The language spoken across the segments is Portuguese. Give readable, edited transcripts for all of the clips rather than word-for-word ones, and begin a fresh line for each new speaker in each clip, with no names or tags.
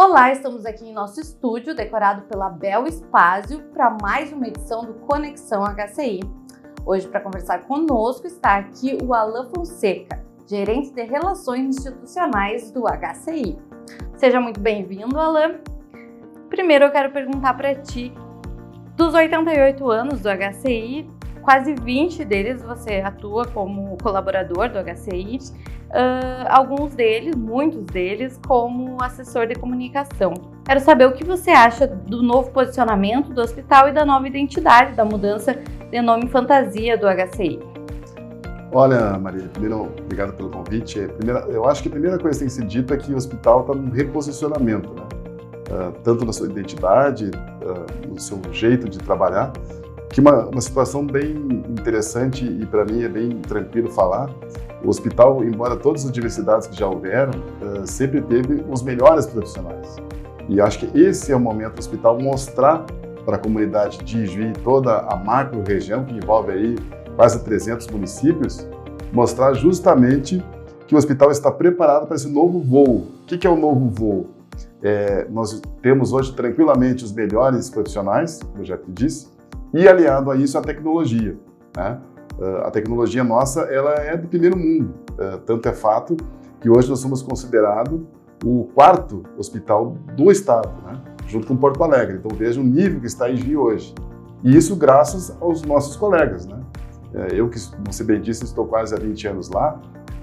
Olá, estamos aqui em nosso estúdio, decorado pela Bel Espásio, para mais uma edição do Conexão HCI. Hoje, para conversar conosco, está aqui o Alain Fonseca, gerente de Relações Institucionais do HCI. Seja muito bem-vindo, Alain. Primeiro, eu quero perguntar para ti, dos 88 anos do HCI, quase 20 deles você atua como colaborador do HCI, alguns deles, muitos deles, como assessor de comunicação. Quero saber o que você acha do novo posicionamento do hospital e da nova identidade, da mudança de nome fantasia do HCI.
Olha, Maria, primeiro, obrigado pelo convite. Eu acho que a primeira coisa que tem que ser dita é que o hospital está num reposicionamento, né? Tanto na sua identidade, no seu jeito de trabalhar, que uma situação bem interessante e para mim é bem tranquilo falar. O hospital, embora todas as diversidades que já houveram, sempre teve os melhores profissionais. E acho que esse é o momento do hospital mostrar para a comunidade de Ijuí, toda a macro-região, que envolve aí quase 300 municípios, mostrar justamente que o hospital está preparado para esse novo voo. O que é o novo voo? Nós temos hoje tranquilamente os melhores profissionais, como eu já te disse, e aliado a isso a tecnologia, né? A tecnologia nossa, ela é do primeiro mundo. Tanto é fato que hoje nós somos considerados o quarto hospital do estado, né? Junto com Porto Alegre. Então veja o nível que está em Ijuí hoje. E isso graças aos nossos colegas, né? Eu, que, como você bem disse, estou quase há 20 anos lá,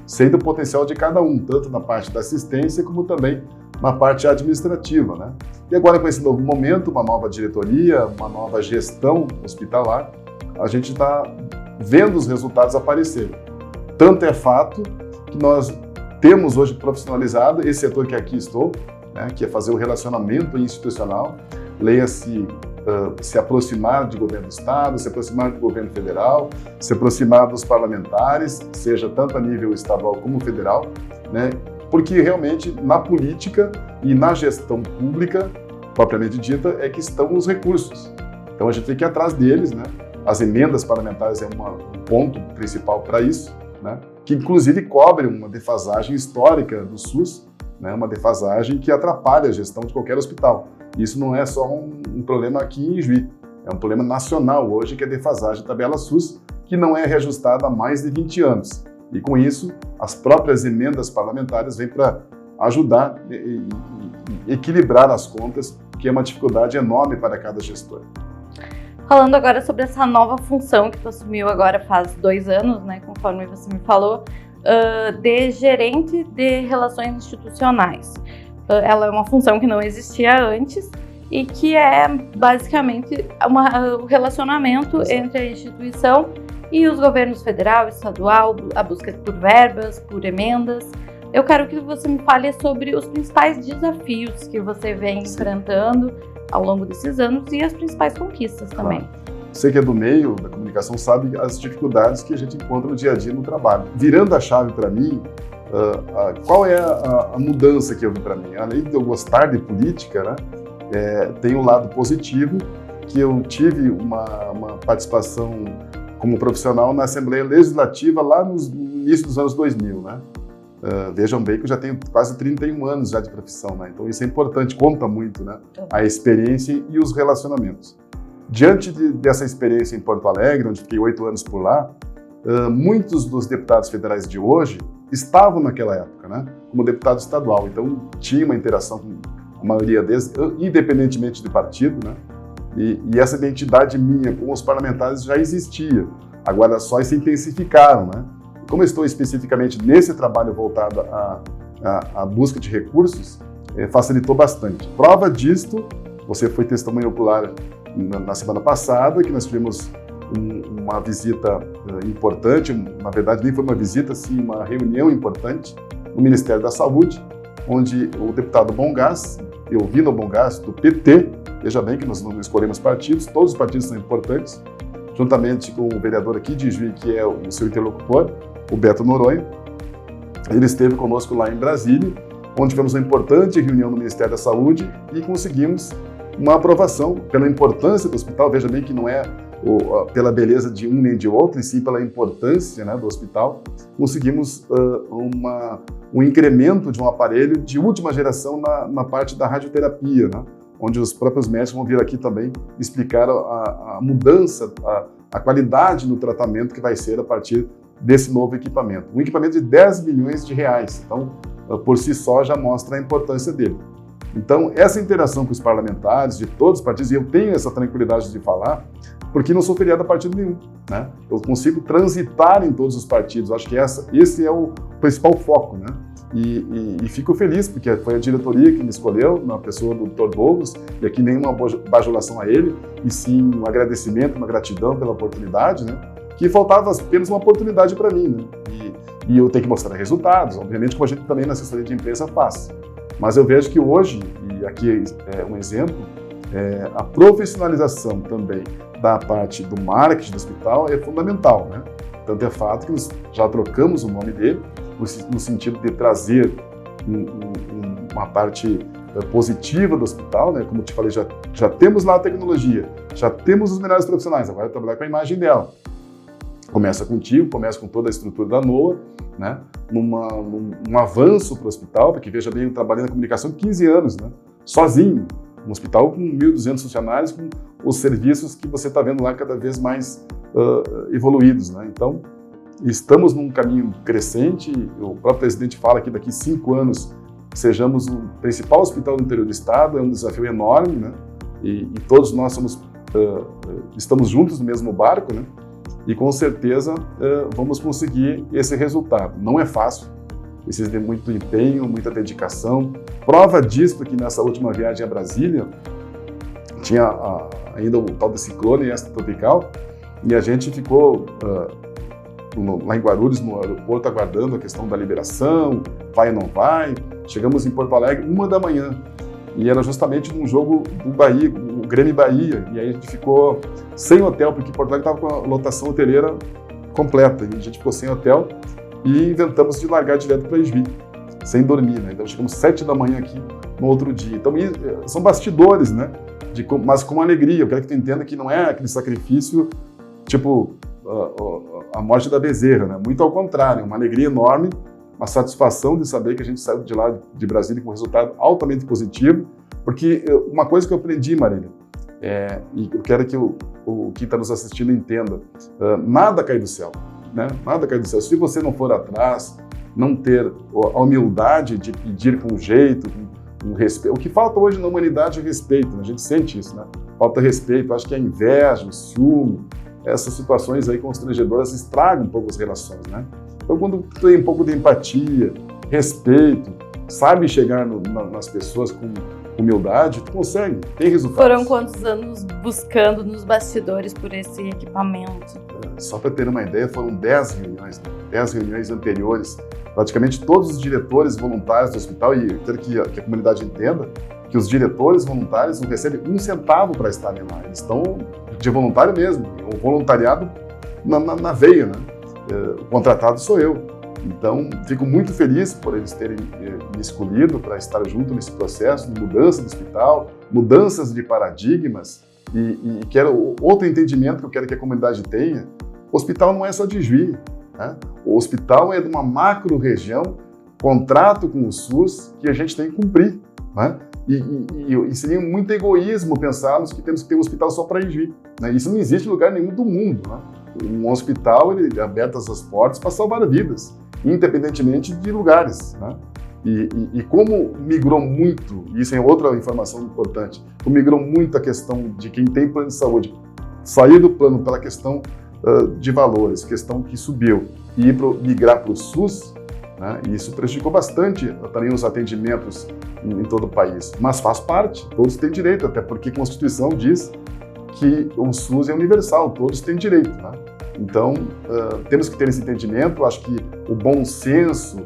sei do potencial de cada um, tanto na parte da assistência como também na parte administrativa, né? E agora com esse novo momento, uma nova diretoria, uma nova gestão hospitalar, a gente está vendo os resultados aparecerem. Tanto é fato que nós temos hoje profissionalizado esse setor que aqui estou, né, que é fazer o relacionamento institucional, leia-se se aproximar de governo do estado, se aproximar do governo federal, se aproximar dos parlamentares, seja tanto a nível estadual como federal, né, porque realmente na política e na gestão pública, propriamente dita, é que estão os recursos. Então a gente tem que ir atrás deles, né? As emendas parlamentares é um ponto principal para isso, né? Que inclusive cobre uma defasagem histórica do SUS, né? Uma defasagem que atrapalha a gestão de qualquer hospital. Isso não é só um problema aqui em Ijuí, é um problema nacional hoje, que é a defasagem da tabela SUS, que não é reajustada há mais de 20 anos. E com isso, as próprias emendas parlamentares vêm para ajudar e equilibrar as contas, que é uma dificuldade enorme para cada gestor.
Falando agora sobre essa nova função que tu assumiu agora faz 2 anos, né, conforme você me falou, de gerente de relações institucionais. Ela é uma função que não existia antes e que é basicamente o relacionamento entre a instituição e os governos federal, estadual, a busca por verbas, por emendas. Eu quero que você me fale sobre os principais desafios que você vem enfrentando ao longo desses anos e as principais conquistas também.
Claro. Você que é do meio da comunicação sabe as dificuldades que a gente encontra no dia a dia no trabalho. Virando a chave para mim, qual é a mudança que eu vi para mim? Além de eu gostar de política, né, tem um lado positivo, que eu tive uma participação como profissional na Assembleia Legislativa lá no início dos anos 2000, né? Vejam bem que eu já tenho quase 31 anos já de profissão, né? Então isso é importante, conta muito, né? A experiência e os relacionamentos. Diante dessa experiência em Porto Alegre, onde fiquei 8 anos por lá, muitos dos deputados federais de hoje estavam naquela época, né? Como deputado estadual, então tinha uma interação com a maioria deles, independentemente de partido, né? E essa identidade minha com os parlamentares já existia, agora só se intensificaram, né? Como eu estou especificamente nesse trabalho voltado à busca de recursos, facilitou bastante. Prova disto, você foi testemunha ocular na semana passada, que nós tivemos uma visita importante, na verdade nem foi uma visita, sim uma reunião importante no Ministério da Saúde, onde o deputado Bongás, Elvino Bongás, do PT, veja bem que nós não escolhemos partidos, todos os partidos são importantes, juntamente com o vereador aqui de Ijuí, que é o seu interlocutor, o Beto Noronha. Ele esteve conosco lá em Brasília, onde tivemos uma importante reunião no Ministério da Saúde e conseguimos uma aprovação pela importância do hospital. Veja bem que não é pela beleza de um nem de outro, e sim pela importância, né, do hospital, conseguimos um incremento de um aparelho de última geração na parte da radioterapia, né, onde os próprios médicos vão vir aqui também explicar a mudança, a qualidade no tratamento que vai ser a partir desse novo equipamento. Um equipamento de 10 milhões de reais, então, por si só, já mostra a importância dele. Então, essa interação com os parlamentares de todos os partidos, e eu tenho essa tranquilidade de falar, porque não sou filiado a partido nenhum, né? Eu consigo transitar em todos os partidos, acho que esse é o principal foco, né? E fico feliz, porque foi a diretoria que me escolheu, na pessoa do Dr. Douglas, e aqui nenhuma bajulação a ele, e sim um agradecimento, uma gratidão pela oportunidade, né? Que faltava apenas uma oportunidade para mim, né? E eu tenho que mostrar resultados, obviamente, como a gente também na assessoria de imprensa faz. Mas eu vejo que hoje, e aqui é um exemplo, a profissionalização também da parte do marketing do hospital é fundamental, né? Tanto é fato que nós já trocamos o nome dele, no sentido de trazer uma parte positiva do hospital, né? Como eu te falei, já temos lá a tecnologia, já temos os melhores profissionais, agora é trabalhar com a imagem dela. Começa contigo, começa com toda a estrutura da NOA, né? Um avanço para o hospital, porque veja bem, eu trabalhei na comunicação 15 anos, né? Sozinho, um hospital com 1.200 funcionários, com os serviços que você está vendo lá cada vez mais evoluídos, né? Então, estamos num caminho crescente, o próprio presidente fala que daqui 5 anos sejamos o principal hospital do interior do estado, é um desafio enorme, né? E todos nós estamos juntos no mesmo barco, né? E com certeza vamos conseguir esse resultado. Não é fácil, precisa de muito empenho, muita dedicação. Prova disso que nessa última viagem a Brasília, tinha ainda o tal do ciclone extratropical, e a gente ficou lá em Guarulhos, no aeroporto, aguardando a questão da liberação, vai ou não vai. Chegamos em Porto Alegre 1h, e era justamente num jogo do Bahia, o Grêmio Bahia, e aí a gente ficou sem hotel, porque Porto Alegre estava com a lotação hoteleira completa, e a gente ficou sem hotel e inventamos de largar direto para Juiz, sem dormir, né? Então chegamos 7h aqui no outro dia. Então são bastidores, né? Mas com alegria. Eu quero que tu entenda que não é aquele sacrifício tipo a morte da bezerra, né? Muito ao contrário, uma alegria enorme, uma satisfação de saber que a gente saiu de lá de Brasília com um resultado altamente positivo, porque uma coisa que eu aprendi, Marília, e eu quero que quem está nos assistindo entenda, nada cai do céu, né? Nada cai do céu. Se você não for atrás, não ter a humildade de pedir com jeito, com respeito. O que falta hoje na humanidade é respeito, né? A gente sente isso, né? Falta respeito, acho que a inveja, o ciúme, essas situações aí constrangedoras estragam um pouco as relações, né? Então, quando tu tem um pouco de empatia, respeito, sabe chegar nas pessoas com humildade, tu consegue, tem resultados.
Foram quantos anos buscando nos bastidores por esse equipamento?
Só para ter uma ideia, foram 10 reuniões, né? 10 reuniões anteriores. Praticamente todos os diretores voluntários do hospital, e eu quero que a comunidade entenda que os diretores voluntários não recebem um centavo para estarem lá. Eles estão de voluntário mesmo, o voluntariado na veia, né? O contratado sou eu. Então, fico muito feliz por eles terem me escolhido para estar junto nesse processo de mudança do hospital, mudanças de paradigmas, e quero outro entendimento que eu quero que a comunidade tenha. O hospital não é só de Juiz, né? O hospital é de uma macro-região, contrato com o SUS que a gente tem que cumprir, né? E seria muito egoísmo pensarmos que temos que ter um hospital só para Juiz, né? Isso não existe em lugar nenhum do mundo, né? Um hospital, ele é aberto as portas para salvar vidas, independentemente de lugares, né? E como migrou muito, e isso é outra informação importante, como migrou muito a questão de quem tem plano de saúde, sair do plano pela questão de valores, questão que subiu, e migrar para o SUS, né? E isso prejudicou bastante também os atendimentos em todo o país. Mas faz parte, todos têm direito, até porque a Constituição diz que o SUS é universal, todos têm direito, né? Então, temos que ter esse entendimento. Acho que o bom senso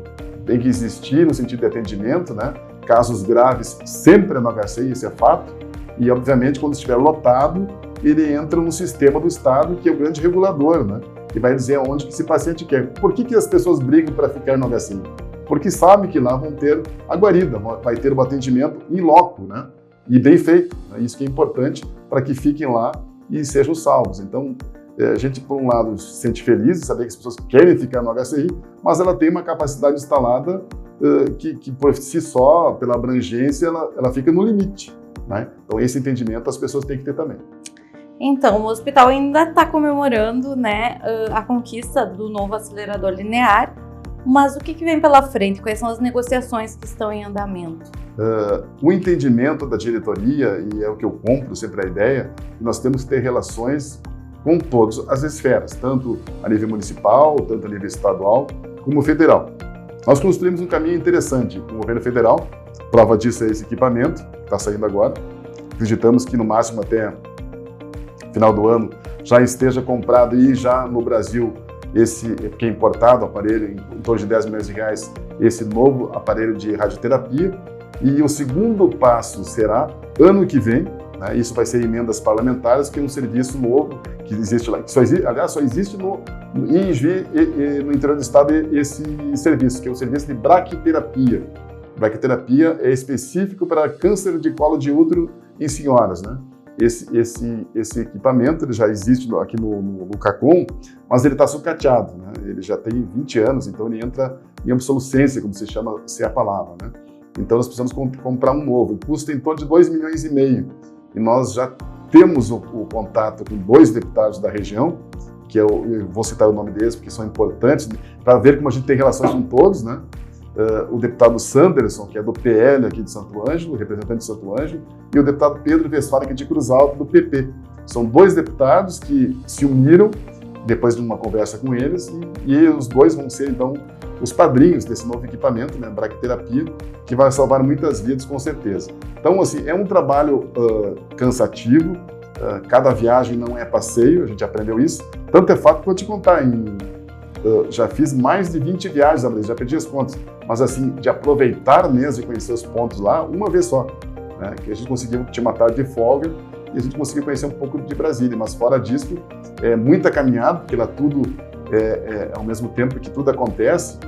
tem que existir no sentido de atendimento, né? Casos graves sempre é no HCI, isso é fato, e obviamente quando estiver lotado, ele entra no sistema do Estado, que é o grande regulador, né? E vai dizer aonde que esse paciente quer. Por que as pessoas brigam para ficar no HCI? Porque sabem que lá vão ter a guarida, vai ter o atendimento in loco, né? E bem feito, né? Isso que é importante para que fiquem lá e sejam salvos. Então, a gente, por um lado, se sente feliz de saber que as pessoas querem ficar no HCI, mas ela tem uma capacidade instalada que por si só, pela abrangência, ela fica no limite, né? Então, esse entendimento as pessoas têm que ter também.
Então, o hospital ainda está comemorando, né, a conquista do novo acelerador linear, mas o que vem pela frente? Quais são as negociações que estão em andamento?
O entendimento da diretoria, e é o que eu compro sempre a ideia, que nós temos que ter relações com todas as esferas, tanto a nível municipal, tanto a nível estadual, como federal. Nós construímos um caminho interessante com o governo federal, prova disso é esse equipamento, que está saindo agora. Acreditamos que no máximo até final do ano já esteja comprado e já no Brasil, que é importado, o aparelho em torno de 10 milhões de reais, esse novo aparelho de radioterapia. E o segundo passo será ano que vem, né, isso vai ser emendas parlamentares, que é um serviço novo que existe lá, que só existe no INGI e no interior do estado esse serviço, que é o serviço de braquiterapia. Braquiterapia é específico para câncer de colo de útero em senhoras, né? Esse equipamento ele já existe aqui no CACOM, mas ele está sucateado, né? Ele já tem 20 anos, então ele entra em obsolescência, como se chama, se é a palavra, né? Então nós precisamos comprar um novo. O custo é em torno de 2,5 milhões. E nós já temos o contato com 2 deputados da região, que eu vou citar o nome deles, porque são importantes, para ver como a gente tem relações com todos, né? O deputado Sanderson, que é do PL aqui de Santo Ângelo, representante de Santo Ângelo, e o deputado Pedro Westphalen, que é de Cruz Alta, do PP. São 2 deputados que se uniram depois de uma conversa com eles, e os 2 vão ser, então, os padrinhos desse novo equipamento, né, braquiterapia, que vai salvar muitas vidas, com certeza. Então, assim, é um trabalho cansativo, cada viagem não é passeio, a gente aprendeu isso. Tanto é fato que vou te contar, já fiz mais de 20 viagens, já perdi as contas, mas assim, de aproveitar mesmo e conhecer os pontos lá, uma vez só, né, que a gente conseguiu te matar de folga e a gente conseguiu conhecer um pouco de Brasília, mas fora disso, é muita caminhada, porque lá tudo, ao mesmo tempo que tudo acontece,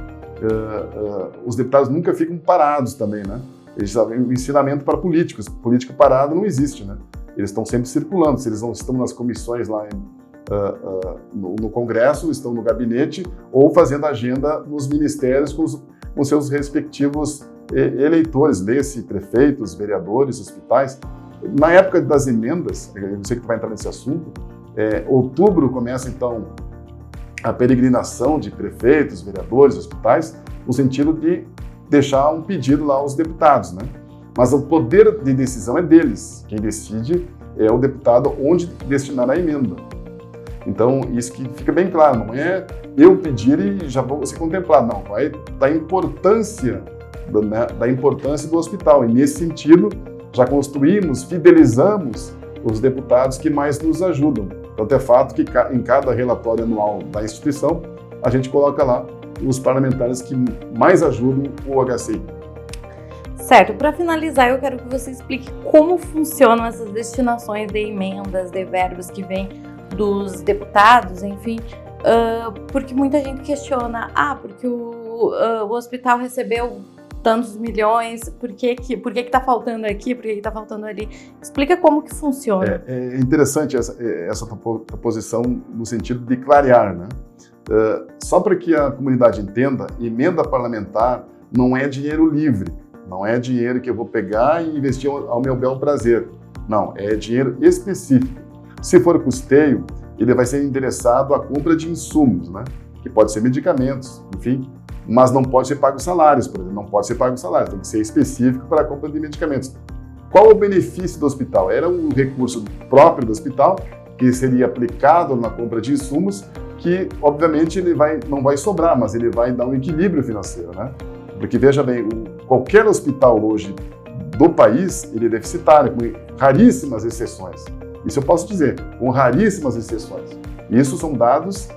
os deputados nunca ficam parados também, né? Eles sabem o ensinamento para políticos, político parado não existe, né? Eles estão sempre circulando, se eles não estão nas comissões lá no Congresso, estão no gabinete ou fazendo agenda nos ministérios com seus respectivos eleitores, lê-se prefeitos, vereadores, hospitais. Na época das emendas, eu sei que tu vai entrar nesse assunto, outubro começa então a peregrinação de prefeitos, vereadores, hospitais, no sentido de deixar um pedido lá aos deputados, né? Mas o poder de decisão é deles. Quem decide é o deputado onde destinar a emenda. Então, isso que fica bem claro, não é eu pedir e já vou ser contemplado, não, vai da importância do hospital. E nesse sentido, já construímos, fidelizamos os deputados que mais nos ajudam. Tanto é fato que em cada relatório anual da instituição, a gente coloca lá os parlamentares que mais ajudam o HCI.
Certo, para finalizar, eu quero que você explique como funcionam essas destinações de emendas, de verbas que vêm dos deputados, enfim, porque muita gente questiona, porque o hospital recebeu tantos milhões, por que está faltando aqui, por que está faltando ali? Explica como que funciona.
É interessante essa posição no sentido de clarear, né? Só para que a comunidade entenda, emenda parlamentar não é dinheiro livre, não é dinheiro que eu vou pegar e investir ao meu bel prazer. Não, é dinheiro específico. Se for custeio, ele vai ser endereçado à compra de insumos, né? Que pode ser medicamentos, enfim, mas não pode ser pago salários, por exemplo, não pode ser pago salário, tem que ser específico para a compra de medicamentos. Qual o benefício do hospital? Era um recurso próprio do hospital, que seria aplicado na compra de insumos, que obviamente ele não vai sobrar, mas ele vai dar um equilíbrio financeiro, né? Porque veja bem, qualquer hospital hoje do país, ele é deficitário, com raríssimas exceções. Isso eu posso dizer, com raríssimas exceções. Isso são dados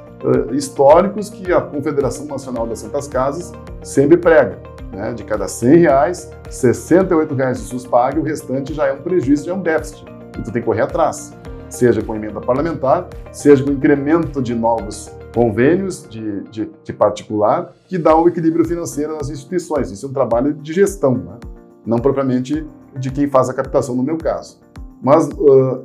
históricos que a Confederação Nacional das Santas Casas sempre prega, né? De cada R$100, R$68 o SUS paga e o restante já é um prejuízo, já é um déficit. Então tem que correr atrás, seja com emenda parlamentar, seja com incremento de novos convênios de particular, que dá um equilíbrio financeiro nas instituições. Isso é um trabalho de gestão, né? Não propriamente de quem faz a captação, no meu caso. Mas,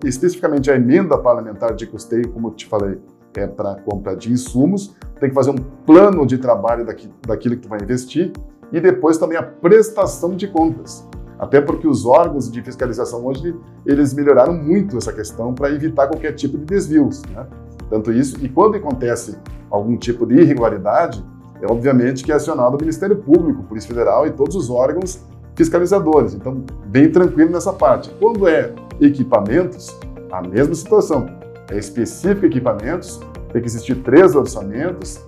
especificamente, a emenda parlamentar de custeio, como eu te falei, é para compra de insumos, tem que fazer um plano de trabalho daquilo que tu vai investir e depois também a prestação de contas. Até porque os órgãos de fiscalização hoje, eles melhoraram muito essa questão para evitar qualquer tipo de desvios, né? Tanto isso, e quando acontece algum tipo de irregularidade, obviamente que é acionado o Ministério Público, Polícia Federal e todos os órgãos fiscalizadores. Então, bem tranquilo nessa parte. Quando é equipamentos, a mesma situação. É específico equipamentos, tem que existir 3 orçamentos,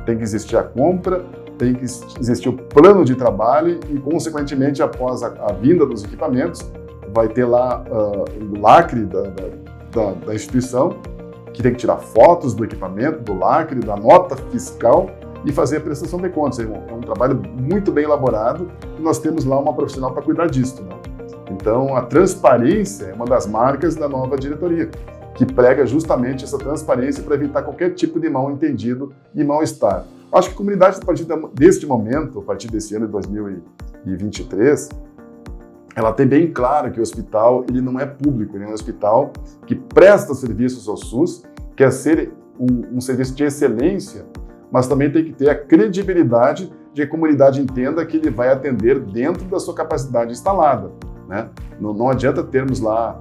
tem que existir a compra, tem que existir o plano de trabalho e, consequentemente, após a vinda dos equipamentos, vai ter lá o lacre da instituição, que tem que tirar fotos do equipamento, do lacre, da nota fiscal e fazer a prestação de contas. É um trabalho muito bem elaborado e nós temos lá uma profissional para cuidar disso, né? Então, a transparência é uma das marcas da nova diretoria, que prega justamente essa transparência para evitar qualquer tipo de mal-entendido e mal-estar. Acho que a comunidade, a partir deste momento, a partir desse ano de 2023, ela tem bem claro que o hospital ele não é público, ele é um hospital que presta serviços ao SUS, quer ser um serviço de excelência, mas também tem que ter a credibilidade de que a comunidade entenda que ele vai atender dentro da sua capacidade instalada, né? Não adianta termos lá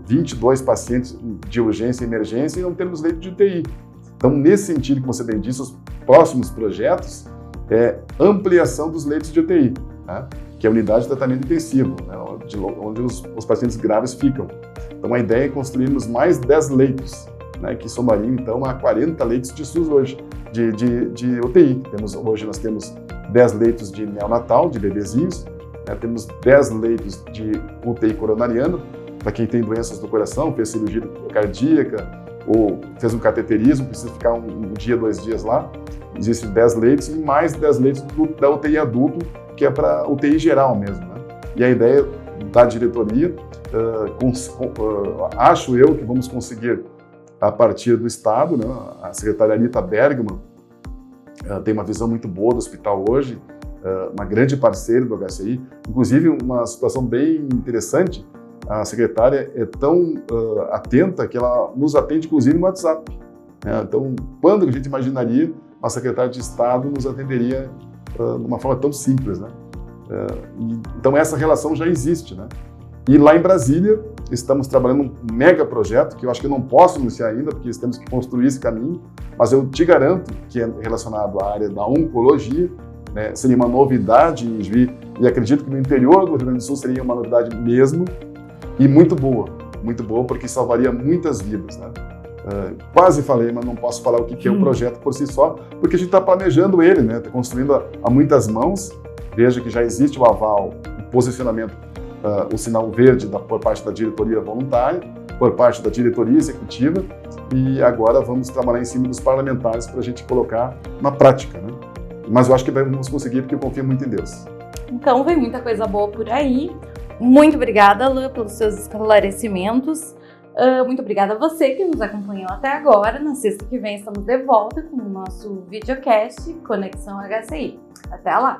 22 pacientes de urgência e emergência e não termos leito de UTI. Então, nesse sentido que você bem disse, os próximos projetos é ampliação dos leitos de UTI, né? Que é a unidade de tratamento intensivo, né? onde os pacientes graves ficam. Então, a ideia é construirmos mais 10 leitos, né? Que somariam, então, a 40 leitos de SUS hoje, de UTI. Hoje nós temos 10 leitos de neonatal, de bebezinhos, né? Temos 10 leitos de UTI coronariano, para quem tem doenças do coração, fez cirurgia cardíaca, ou fez um cateterismo, precisa ficar um dia, 2 dias lá. Existem 10 leitos e mais 10 leitos da UTI adulto, que é para UTI geral mesmo, né? E a ideia da diretoria, acho eu que vamos conseguir, a partir do Estado, né? A secretária Anita Bergman tem uma visão muito boa do hospital hoje, uma grande parceira do HCI, inclusive uma situação bem interessante, a secretária é tão atenta que ela nos atende, inclusive, no WhatsApp, né? Então, quando a gente imaginaria a secretária de Estado nos atenderia de uma forma tão simples, né? Então, essa relação já existe, né? E lá em Brasília, estamos trabalhando um mega projeto, que eu acho que eu não posso anunciar ainda, porque temos que construir esse caminho, mas eu te garanto que é relacionado à área da oncologia, né? Seria uma novidade em Juí, e acredito que no interior do Rio Grande do Sul seria uma novidade mesmo, e muito boa, porque salvaria muitas vidas, né? Quase falei, mas não posso falar o que é o projeto por si só, porque a gente está planejando ele, né? Está construindo a muitas mãos. Veja que já existe o aval, o posicionamento, o sinal verde por parte da diretoria voluntária, por parte da diretoria executiva, e agora vamos trabalhar em cima dos parlamentares para a gente colocar na prática, né? Mas eu acho que vamos conseguir, porque eu confio muito em Deus.
Então, vem muita coisa boa por aí. Muito obrigada, Alain, pelos seus esclarecimentos. Muito obrigada a você que nos acompanhou até agora. Na sexta que vem estamos de volta com o nosso videocast Conexão HCI. Até lá!